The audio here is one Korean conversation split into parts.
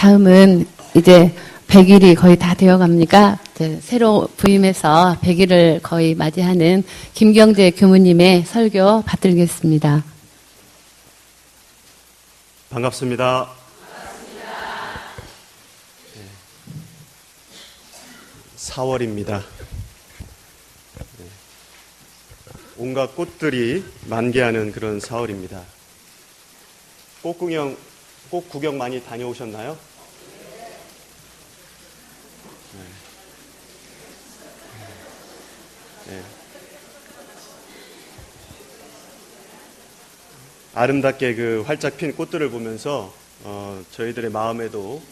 다음은 이제 100일이 거의 다 되어 갑니까? 새로 부임해서 100일을 거의 맞이하는 김경재 교무님의 설교 받들겠습니다. 반갑습니다. 4월입니다. 온갖 꽃들이 만개하는 그런 4월입니다. 꽃 구경 많이 다녀오셨나요? 네. 아름답게 그 활짝 핀 꽃들을 보면서 저희들의 마음에도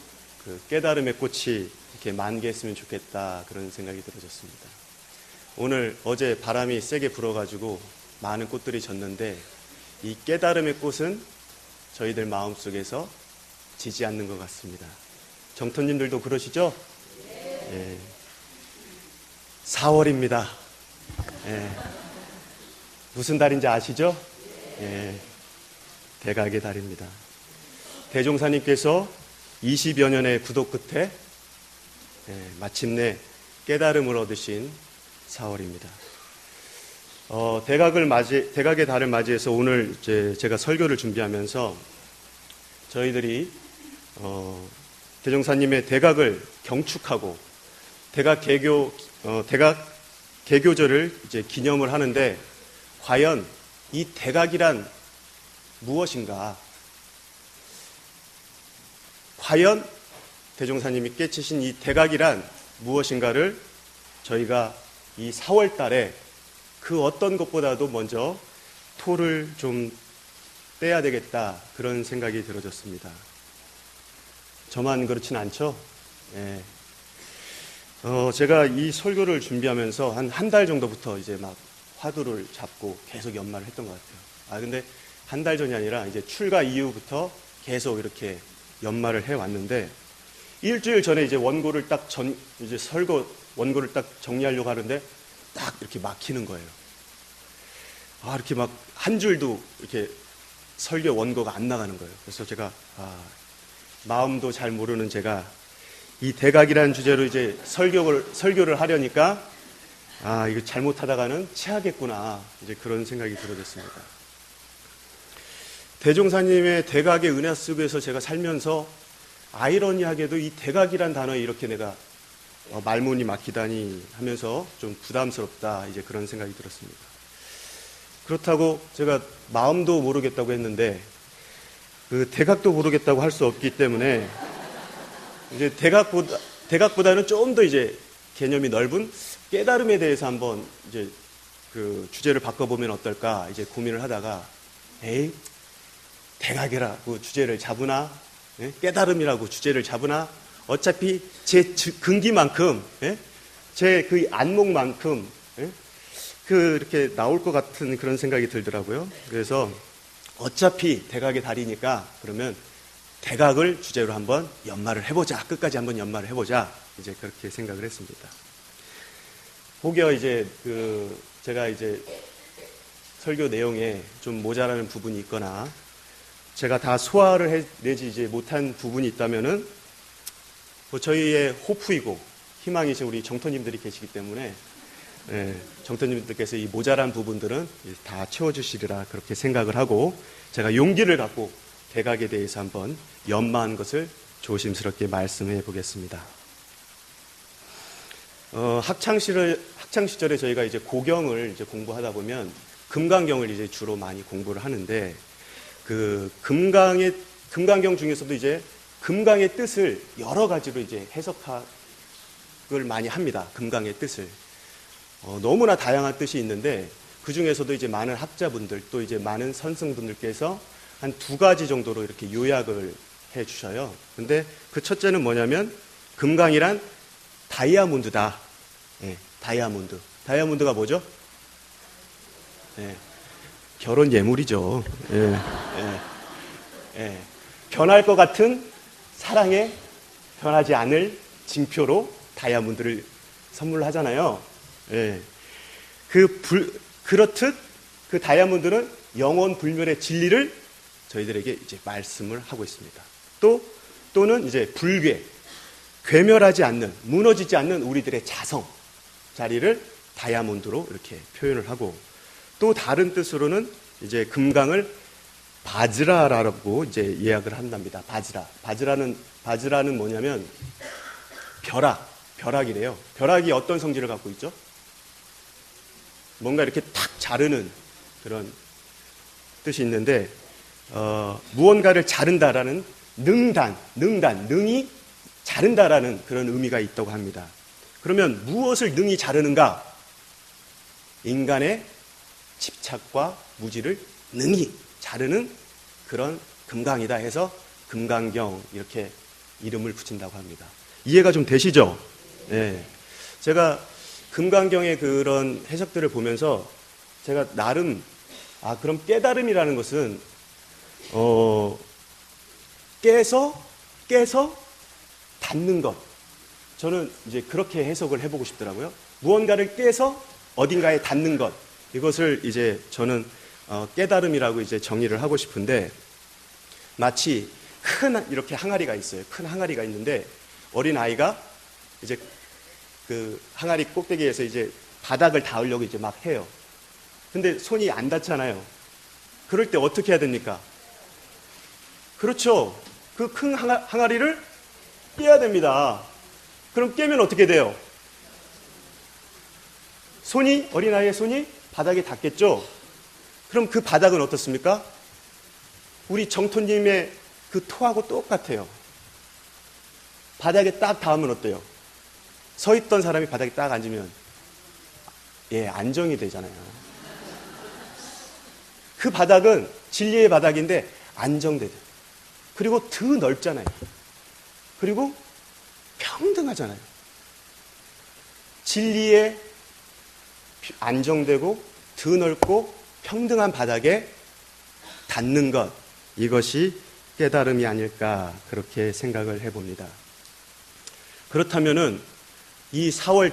그 깨달음의 꽃이 이렇게 만개했으면 좋겠다, 그런 생각이 들어졌습니다. 어제 바람이 세게 불어가지고 많은 꽃들이 졌는데 이 깨달음의 꽃은 저희들 마음속에서 지지 않는 것 같습니다. 정토님들도 그러시죠? 예. 4월입니다. 예. 무슨 달인지 아시죠? 예. 대각의 달입니다. 대종사님께서 20여 년의 구독 끝에 마침내 깨달음을 얻으신 4월입니다. 대각의 달을 맞이해서 오늘 제가 설교를 준비하면서 저희들이 대종사님의 대각을 경축하고 대각 개교절을 이제 기념을 하는데, 과연 이 대각이란 무엇인가? 과연 대종사님이 깨치신 이 대각이란 무엇인가를 저희가 이 4월 달에 그 어떤 것보다도 먼저 토를 좀 떼야 되겠다, 그런 생각이 들어졌습니다. 저만 그렇진 않죠? 예. 제가 이 설교를 준비하면서 한 달 정도부터 이제 막 화두를 잡고 계속 연말을 했던 것 같아요. 근데 한 달 전이 아니라 이제 출가 이후부터 계속 이렇게 연말을 해왔는데, 일주일 전에 이제 원고를 딱 정리하려고 하는데 딱 이렇게 막히는 거예요. 이렇게 막 한 줄도 이렇게 설교 원고가 안 나가는 거예요. 그래서 제가 마음도 잘 모르는 제가 이 대각이라는 주제로 이제 설교를 하려니까 이거 잘못하다가는 체하겠구나, 이제 그런 생각이 들어졌습니다. 대종사님의 대각의 은혜 속에서 제가 살면서 아이러니하게도 이 대각이란 단어에 이렇게 내가 말문이 막히다니 하면서 좀 부담스럽다, 이제 그런 생각이 들었습니다. 그렇다고 제가 마음도 모르겠다고 했는데 그 대각도 모르겠다고 할 수 없기 때문에 이제 대각보다는 좀 더 이제 개념이 넓은 깨달음에 대해서 한번 이제 그 주제를 바꿔보면 어떨까, 이제 고민을 하다가 대각이라고 주제를 잡으나, 깨달음이라고 주제를 잡으나, 어차피 제 근기만큼, 제 그 안목만큼, 이렇게 나올 것 같은 그런 생각이 들더라고요. 그래서 어차피 대각의 달이니까 그러면 대각을 주제로 한번 연말을 해보자, 끝까지 한번 연말을 해보자, 이제 그렇게 생각을 했습니다. 혹여 이제 제가 이제 설교 내용에 좀 모자라는 부분이 있거나 제가 다 소화를 내지 이제 못한 부분이 있다면은 저희의 호프이고 희망이신 우리 정토님들이 계시기 때문에 정토님들께서 이 모자란 부분들은 다 채워주시리라, 그렇게 생각을 하고 제가 용기를 갖고 대각에 대해서 한번 연마한 것을 조심스럽게 말씀해 보겠습니다. 학창 시절에 저희가 이제 고경을 이제 공부하다 보면 금강경을 이제 주로 많이 공부를 하는데, 그 금강경 중에서도 이제 금강의 뜻을 여러 가지로 이제 해석을 많이 합니다. 금강의 뜻을. 너무나 다양한 뜻이 있는데 그 중에서도 이제 많은 학자분들, 또 이제 많은 선생분들께서 한 2가지 정도로 이렇게 요약을 해 주셔요. 근데 그 첫째는 뭐냐면 금강이란 다이아몬드다. 다이아몬드. 다이아몬드가 뭐죠? 결혼 예물이죠. 변할 것 같은 사랑에 변하지 않을 징표로 다이아몬드를 선물하잖아요. 그렇듯 그 다이아몬드는 영원 불멸의 진리를 저희들에게 이제 말씀을 하고 있습니다. 또 또는 이제 불괴, 괴멸하지 않는, 무너지지 않는 우리들의 자성 자리를 다이아몬드로 이렇게 표현을 하고, 또 다른 뜻으로는 이제 금강을 바즈라라고 이제 예약을 한답니다. 바즈라는 뭐냐면 벼락이래요. 벼락이 어떤 성질을 갖고 있죠? 뭔가 이렇게 탁 자르는 그런 뜻이 있는데, 무언가를 자른다라는 능이 자른다라는 그런 의미가 있다고 합니다. 그러면 무엇을 능히 자르는가? 인간의 집착과 무지를 능히 자르는 그런 금강이다 해서 금강경 이렇게 이름을 붙인다고 합니다. 이해가 좀 되시죠? 네. 제가 금강경의 그런 해석들을 보면서 제가 나름 그럼 깨달음이라는 것은 깨서 닿는 것. 저는 이제 그렇게 해석을 해보고 싶더라고요. 무언가를 깨서 어딘가에 닿는 것. 이것을 이제 저는 깨달음이라고 이제 정의를 하고 싶은데, 마치 큰 이렇게 항아리가 있어요. 큰 항아리가 있는데 어린 아이가 이제 그 항아리 꼭대기에서 이제 바닥을 닿으려고 이제 막 해요. 근데 손이 안 닿잖아요. 그럴 때 어떻게 해야 됩니까? 그렇죠. 그 큰 항아리를 깨야 됩니다. 그럼 깨면 어떻게 돼요? 어린아이의 손이 바닥에 닿겠죠? 그럼 그 바닥은 어떻습니까? 우리 정토님의 그 토하고 똑같아요. 바닥에 딱 닿으면 어때요? 서 있던 사람이 바닥에 딱 앉으면, 안정이 되잖아요. 그 바닥은 진리의 바닥인데 안정되죠. 그리고 더 넓잖아요. 그리고 평등하잖아요. 진리에 안정되고 더 넓고 평등한 바닥에 닿는 것, 이것이 깨달음이 아닐까 그렇게 생각을 해봅니다. 그렇다면은 이 4월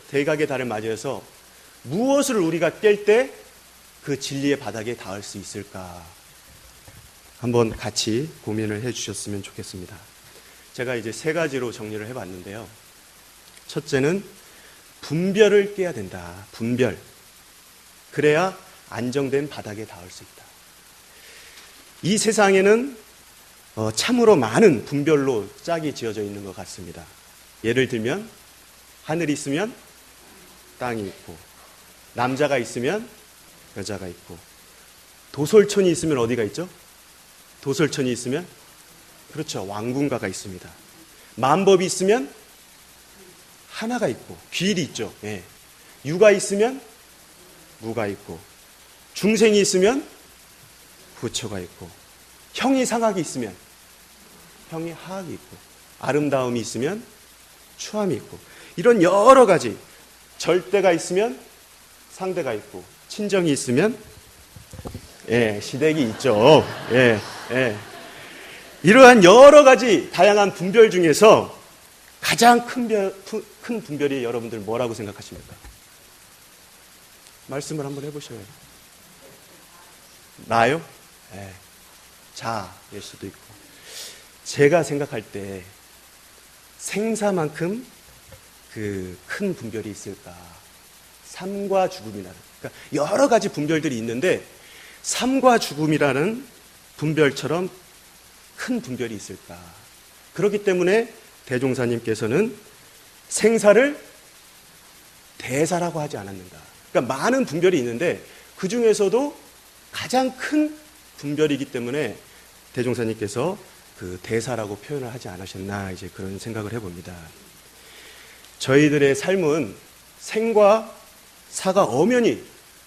대각의 달을 맞이해서 무엇을 우리가 깰 때 그 진리의 바닥에 닿을 수 있을까? 한번 같이 고민을 해 주셨으면 좋겠습니다. 제가 이제 3가지로 정리를 해봤는데요. 첫째는 분별을 깨야 된다. 분별. 그래야 안정된 바닥에 닿을 수 있다. 이 세상에는 참으로 많은 분별로 짝이 지어져 있는 것 같습니다. 예를 들면 하늘이 있으면 땅이 있고, 남자가 있으면 여자가 있고, 도솔천이 있으면 어디가 있죠? 도솔천이 있으면, 그렇죠, 왕궁가가 있습니다. 만법이 있으면 하나가 있고, 비일이 있죠. 유가 있으면 무가 있고, 중생이 있으면 부처가 있고, 형이 상학이 있으면 형이 하학이 있고, 아름다움이 있으면 추함이 있고, 이런 여러 가지, 절대가 있으면 상대가 있고, 친정이 있으면 시댁이 있죠. 이러한 여러 가지 다양한 분별 중에서 가장 큰 분별이 여러분들 뭐라고 생각하십니까? 말씀을 한번 해보셔요. 나요? 자일 수도 있고. 제가 생각할 때 생사만큼 그 큰 분별이 있을까? 삶과 죽음이라는, 그러니까 여러 가지 분별들이 있는데 삶과 죽음이라는 분별처럼 큰 분별이 있을까? 그렇기 때문에 대종사님께서는 생사를 대사라고 하지 않았는가? 그러니까 많은 분별이 있는데 그 중에서도 가장 큰 분별이기 때문에 대종사님께서 그 대사라고 표현을 하지 않으셨나, 이제 그런 생각을 해봅니다. 저희들의 삶은 생과 사가 엄연히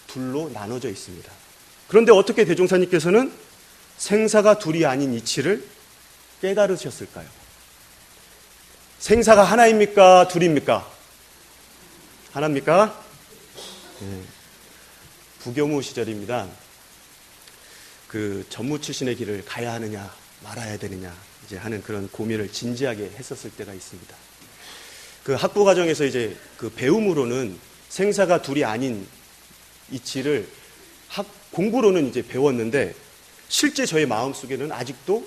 둘로 나눠져 있습니다. 그런데 어떻게 대종사님께서는 생사가 둘이 아닌 이치를 깨달으셨을까요? 생사가 하나입니까? 둘입니까? 하나입니까? 부교무 시절입니다. 그 전무 출신의 길을 가야 하느냐 말아야 되느냐 이제 하는 그런 고민을 진지하게 했었을 때가 있습니다. 그 학부 과정에서 이제 그 배움으로는 생사가 둘이 아닌 이치를 공부로는 이제 배웠는데, 실제 저의 마음속에는 아직도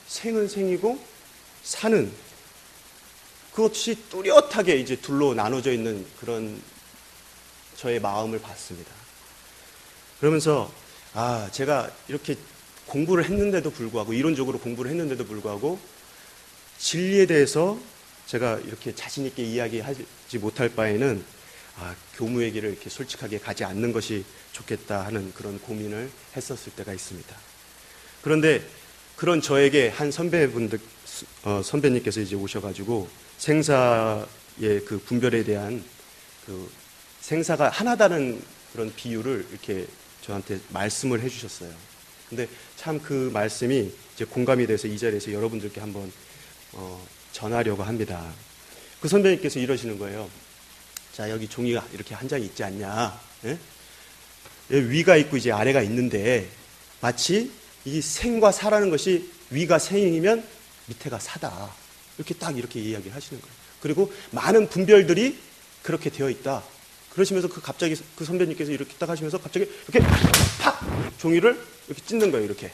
생은 생이고 사는 그것이 뚜렷하게 이제 둘로 나눠져 있는 그런 저의 마음을 봤습니다. 그러면서 제가 이렇게 공부를 했는데도 불구하고, 이론적으로 공부를 했는데도 불구하고 진리에 대해서 제가 이렇게 자신 있게 이야기하지 못할 바에는 교무회계를 이렇게 솔직하게 가지 않는 것이 좋겠다 하는 그런 고민을 했었을 때가 있습니다. 그런데 그런 저에게 한 선배님께서 이제 오셔가지고 생사의 그 분별에 대한 그 생사가 하나다는 그런 비유를 이렇게 저한테 말씀을 해주셨어요. 근데 참 그 말씀이 이제 공감이 돼서 이 자리에서 여러분들께 한번 전하려고 합니다. 그 선배님께서 이러시는 거예요. 자, 여기 종이가 이렇게 한 장이 있지 않냐? 예? 위가 있고 이제 아래가 있는데 마치 이 생과 사라는 것이 위가 생이면 밑에가 사다. 이렇게 딱 이렇게 이야기를 하시는 거예요. 그리고 많은 분별들이 그렇게 되어 있다. 그러시면서 갑자기 그 선배님께서 이렇게 딱 하시면서 갑자기 이렇게 팍! 종이를 이렇게 찢는 거예요. 이렇게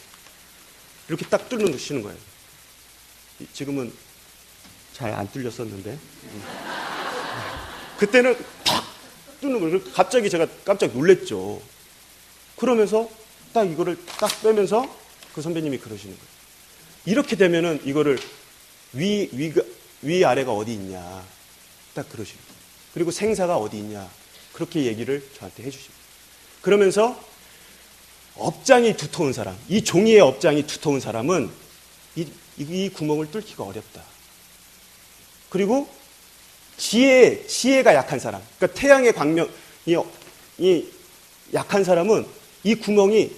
딱 뚫으시는 거예요. 지금은 잘 안 뚫렸었는데. 그때는 탁 뚫는 거예요. 갑자기 제가 깜짝 놀랬죠. 그러면서 딱 이거를 딱 빼면서 그 선배님이 그러시는 거예요. 이렇게 되면은 이거를 위 아래가 어디 있냐. 딱 그러시는 거예요. 그리고 생사가 어디 있냐. 그렇게 얘기를 저한테 해주십니다. 그러면서 업장이 두터운 사람, 이 종이의 업장이 두터운 사람은 이 구멍을 뚫기가 어렵다. 그리고 지혜가 약한 사람, 그러니까 태양의 광명이 약한 사람은 이 구멍이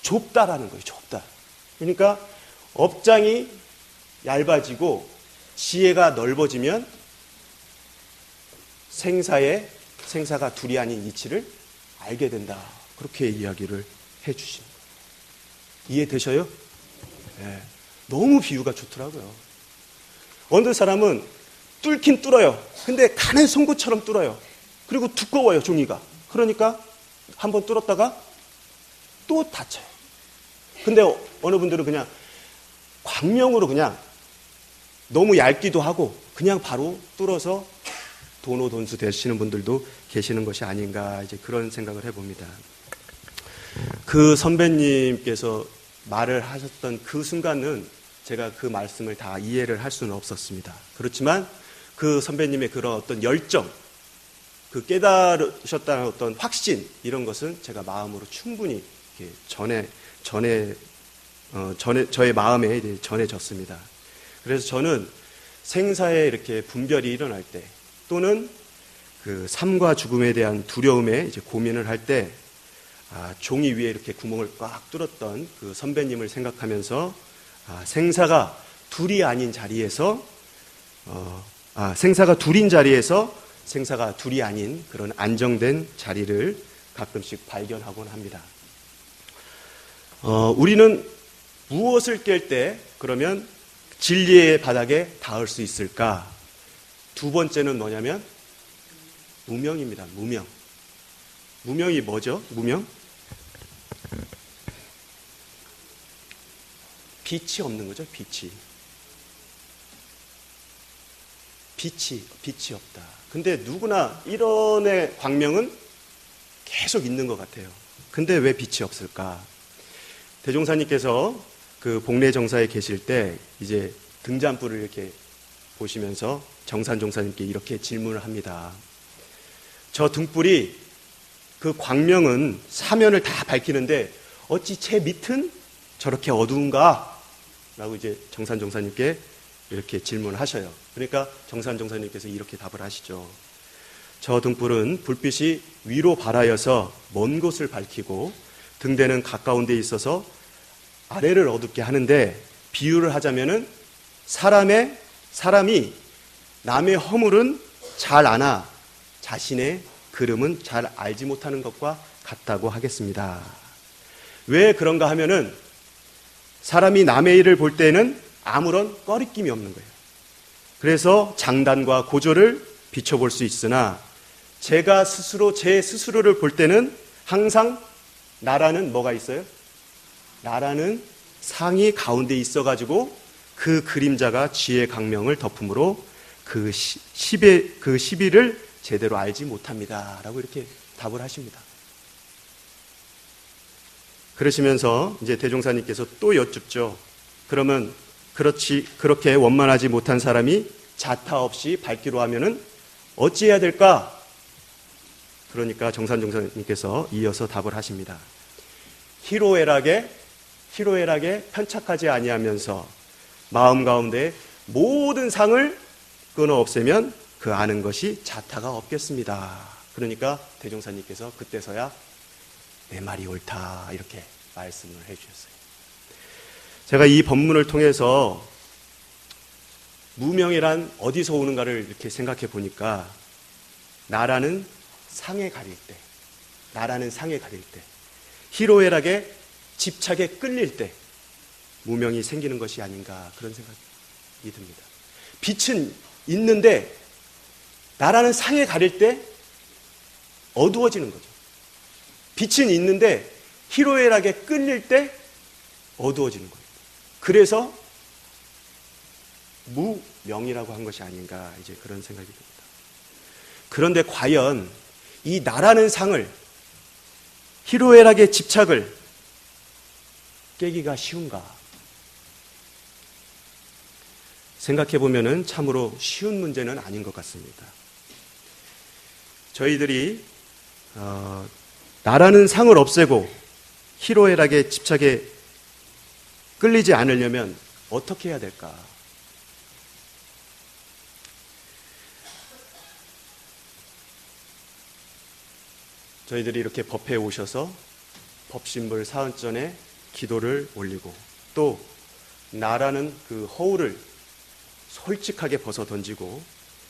좁다라는 거예요. 좁다. 그러니까 업장이 얇아지고 지혜가 넓어지면 생사가 둘이 아닌 이치를 알게 된다. 그렇게 이야기를 해 주십니다. 이해되셔요? 네. 너무 비유가 좋더라고요. 어느 사람은 뚫긴 뚫어요. 근데 가는 송곳처럼 뚫어요. 그리고 두꺼워요, 종이가. 그러니까 한번 뚫었다가 또 닫혀요. 근데 어느 분들은 그냥 광명으로 그냥 너무 얇기도 하고 그냥 바로 뚫어서 돈오돈수 되시는 분들도 계시는 것이 아닌가, 이제 그런 생각을 해봅니다. 그 선배님께서 말을 하셨던 그 순간은 제가 그 말씀을 다 이해를 할 수는 없었습니다. 그렇지만 그 선배님의 그런 어떤 열정, 그 깨달으셨다는 어떤 확신, 이런 것은 제가 마음으로 충분히 저의 마음에 이제 전해졌습니다. 그래서 저는 생사에 이렇게 분별이 일어날 때, 또는 그 삶과 죽음에 대한 두려움에 이제 고민을 할 때, 종이 위에 이렇게 구멍을 꽉 뚫었던 그 선배님을 생각하면서 생사가 둘이 아닌 자리에서 생사가 둘인 자리에서 생사가 둘이 아닌 그런 안정된 자리를 가끔씩 발견하곤 합니다. 우리는 무엇을 깰 때 그러면 진리의 바닥에 닿을 수 있을까? 두 번째는 뭐냐면 무명입니다. 무명. 무명이 뭐죠? 무명? 빛이 없는 거죠. 빛이 없다. 근데 누구나 이런의 광명은 계속 있는 것 같아요. 근데 왜 빛이 없을까? 대종사님께서 그 복례 정사에 계실 때 이제 등잔불을 이렇게 보시면서 정산 종사님께 이렇게 질문을 합니다. 저 등불이 그 광명은 사면을 다 밝히는데 어찌 제 밑은 저렇게 어두운가? 라고 이제 정산 종사님께 이렇게 질문을 하셔요. 그러니까 정산 종사님께서 이렇게 답을 하시죠. 저 등불은 불빛이 위로 발하여서 먼 곳을 밝히고 등대는 가까운 데 있어서 아래를 어둡게 하는데, 비유를 하자면은 사람이 남의 허물은 잘 아나 자신의 그름은 잘 알지 못하는 것과 같다고 하겠습니다. 왜 그런가 하면은 사람이 남의 일을 볼 때는 아무런 꺼리낌이 없는 거예요. 그래서 장단과 고조를 비춰볼 수 있으나 제 스스로를 볼 때는 항상 나라는 뭐가 있어요? 나라는 상이 가운데 있어가지고 그 그림자가 지혜의 강명을 덮음으로 그 시비를 제대로 알지 못합니다. 라고 이렇게 답을 하십니다. 그러시면서 이제 대종사님께서 또 여쭙죠. 그러면 그렇게 원만하지 못한 사람이 자타 없이 밝기로 하면은 어찌해야 될까? 그러니까 정산종사님께서 이어서 답을 하십니다. 희로애락에 편착하지 아니하면서 마음 가운데 모든 상을 끊어 없애면 그 아는 것이 자타가 없겠습니다. 그러니까 대종사님께서 그때서야 내 말이 옳다 이렇게 말씀을 해주셨어요. 제가 이 본문을 통해서 무명이란 어디서 오는가를 이렇게 생각해 보니까 나라는 상에 가릴 때, 희로애락에 집착에 끌릴 때 무명이 생기는 것이 아닌가 그런 생각이 듭니다. 빛은 있는데 나라는 상에 가릴 때 어두워지는 거죠. 빛은 있는데 희로애락에 끌릴 때 어두워지는 거예요. 그래서 무명이라고 한 것이 아닌가 이제 그런 생각이 듭니다. 그런데 과연 이 나라는 상을 희로애락의 집착을 깨기가 쉬운가? 생각해 보면은 참으로 쉬운 문제는 아닌 것 같습니다. 저희들이 나라는 상을 없애고 희로애락의 집착에 끌리지 않으려면 어떻게 해야 될까? 저희들이 이렇게 법회에 오셔서 법신불 사은전에 기도를 올리고 또 나라는 그 허울을 솔직하게 벗어 던지고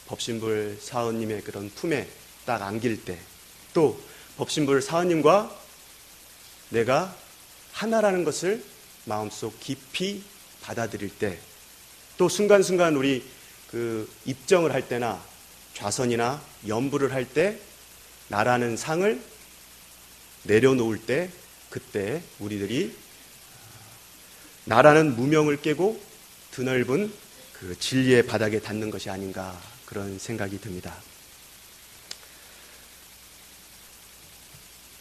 법신불 사은님의 그런 품에 딱 안길 때 또 법신불 사은님과 내가 하나라는 것을 마음속 깊이 받아들일 때 또 순간순간 우리 그 입정을 할 때나 좌선이나 연부를 할 때 나라는 상을 내려놓을 때 그때 우리들이 나라는 무명을 깨고 드넓은 그 진리의 바닥에 닿는 것이 아닌가 그런 생각이 듭니다.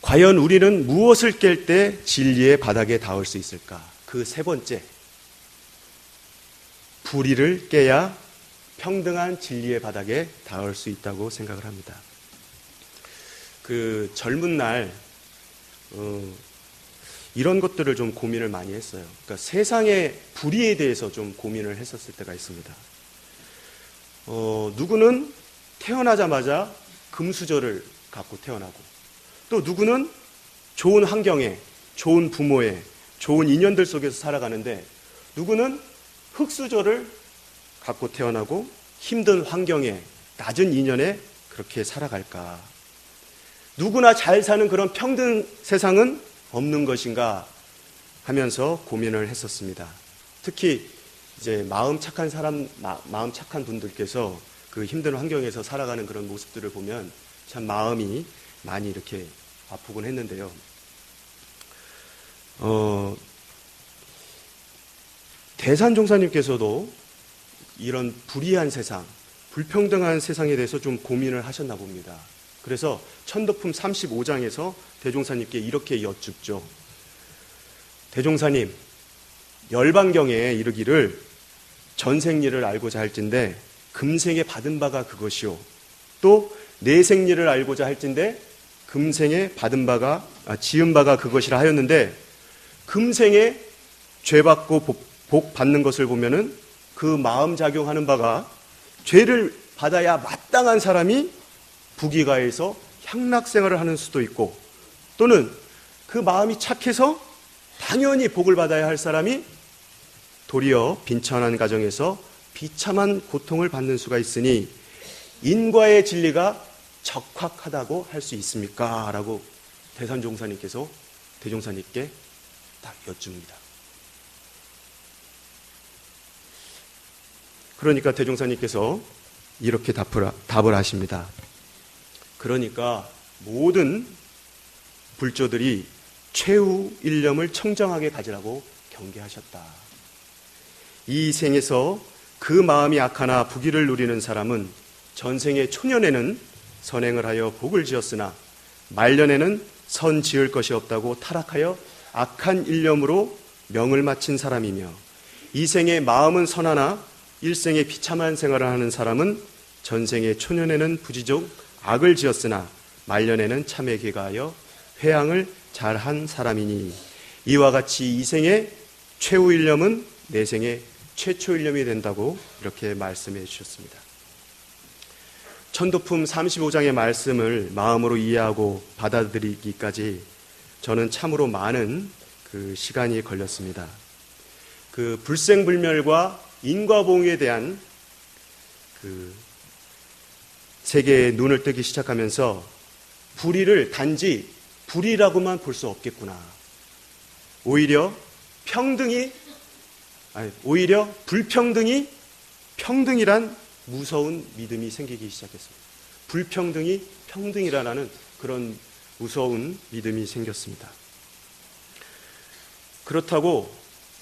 과연 우리는 무엇을 깰 때 진리의 바닥에 닿을 수 있을까? 그 세 번째, 불의를 깨야 평등한 진리의 바닥에 닿을 수 있다고 생각을 합니다. 그 젊은 날 이런 것들을 좀 고민을 많이 했어요. 그러니까 세상의 불의에 대해서 좀 고민을 했었을 때가 있습니다. 누구는 태어나자마자 금수저를 갖고 태어나고 또 누구는 좋은 환경에, 좋은 부모에, 좋은 인연들 속에서 살아가는데 누구는 흙수저를 갖고 태어나고 힘든 환경에, 낮은 인연에 그렇게 살아갈까? 누구나 잘 사는 그런 평등 세상은 없는 것인가 하면서 고민을 했었습니다. 특히 이제 마음 착한 분들께서 그 힘든 환경에서 살아가는 그런 모습들을 보면 참 마음이 많이 이렇게 아프곤 했는데요. 대산종사님께서도 이런 불의한 세상, 불평등한 세상에 대해서 좀 고민을 하셨나 봅니다. 그래서 천도품 35장에서 대종사님께 이렇게 여쭙죠. 대종사님, 열반경에 이르기를 전생리를 알고자 할진대 금생에 받은 바가 그것이요. 또 내생리를 알고자 할진대 금생에 받은 바가 지은 바가 그것이라 하였는데 금생에 죄 받고 복 받는 것을 보면은 그 마음 작용하는 바가 죄를 받아야 마땅한 사람이 부귀가해서 향락생활을 하는 수도 있고 또는 그 마음이 착해서 당연히 복을 받아야 할 사람이 도리어 빈천한 가정에서 비참한 고통을 받는 수가 있으니 인과의 진리가 적확하다고 할 수 있습니까? 라고 대산종사님께서 대종사님께 딱 여쭙니다. 그러니까 대종사님께서 이렇게 답을 하십니다. 그러니까 모든 불조들이 최후 일념을 청정하게 가지라고 경계하셨다. 이 생에서 그 마음이 악하나 부귀를 누리는 사람은 전생의 초년에는 선행을 하여 복을 지었으나 말년에는 선 지을 것이 없다고 타락하여 악한 일념으로 명을 마친 사람이며, 이 생의 마음은 선하나 일생의 비참한 생활을 하는 사람은 전생의 초년에는 부지족 악을 지었으나 말년에는 참에 귀가하여 회양을 잘한 사람이니, 이와 같이 이 생의 최후 일념은 내생의 최초 일념이 된다고 이렇게 말씀해 주셨습니다. 천도품 35장의 말씀을 마음으로 이해하고 받아들이기까지 저는 참으로 많은 그 시간이 걸렸습니다. 그 불생불멸과 인과봉에 대한 그 세계의 눈을 뜨기 시작하면서 불의를 단지 불의라고만 볼 수 없겠구나. 오히려 불평등이 평등이란 무서운 믿음이 생기기 시작했습니다. 불평등이 평등이라는 그런 무서운 믿음이 생겼습니다. 그렇다고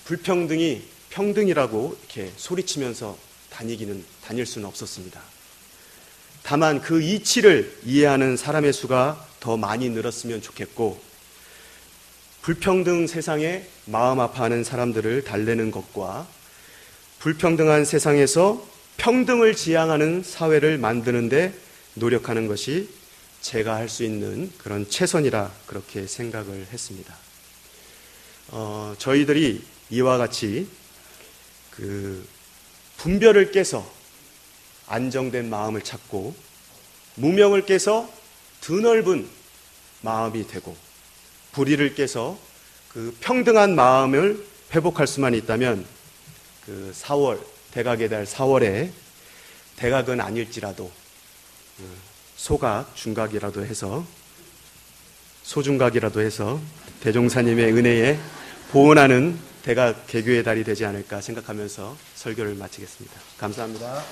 불평등이 평등이라고 이렇게 소리치면서 다닐 수는 없었습니다. 다만 그 이치를 이해하는 사람의 수가 더 많이 늘었으면 좋겠고, 불평등 세상에 마음 아파하는 사람들을 달래는 것과 불평등한 세상에서 평등을 지향하는 사회를 만드는데 노력하는 것이 제가 할 수 있는 그런 최선이라 그렇게 생각을 했습니다. 저희들이 이와 같이 그 분별을 깨서 안정된 마음을 찾고, 무명을 깨서 드넓은 마음이 되고, 불의를 깨서 그 평등한 마음을 회복할 수만 있다면, 그 4월, 대각의 달 4월에 대각은 아닐지라도 소각, 중각이라도 해서, 소중각이라도 해서 대종사님의 은혜에 보은하는 대각 개교의 달이 되지 않을까 생각하면서 설교를 마치겠습니다. 감사합니다.